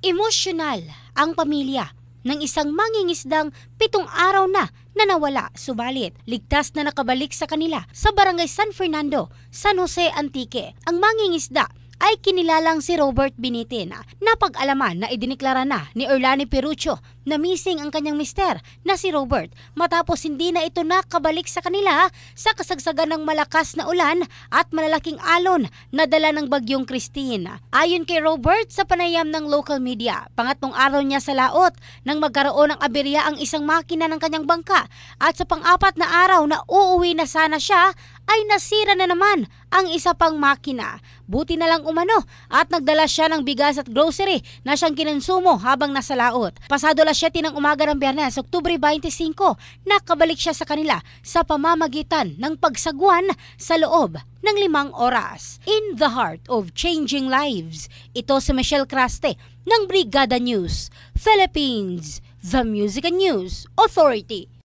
Emosyonal ang pamilya ng isang mangingisdang 7 araw na nawala, subalit ligtas na nakabalik sa kanila sa Barangay San Fernando, San Jose, Antique. Ang mangingisda ay kinilalang si Robert Binitin na pag-alaman na idiniklara na ni Erlani Perucho na missing ang kanyang mister na si Robert matapos hindi na ito nakabalik sa kanila sa kasagsagan ng malakas na ulan at malalaking alon na dala ng bagyong Christine. Ayon kay Robert sa panayam ng local media, pangatlong araw niya sa laot nang magkaroon ng aberya ang isang makina ng kanyang bangka at sa pang-apat na araw na uuwi na sana siya ay nasira na naman ang isa pang makina. Buti na lang umano at nagdala siya ng bigas at grocery na siyang kinonsumo habang nasa laot. Pasado 7 ng umaga ng Biyernes, Oktubre 25, nakabalik siya sa kanila sa pamamagitan ng pagsagwan sa loob ng 5 oras. In the heart of changing lives, ito si Michelle Craste ng Brigada News Philippines, the Music and News Authority.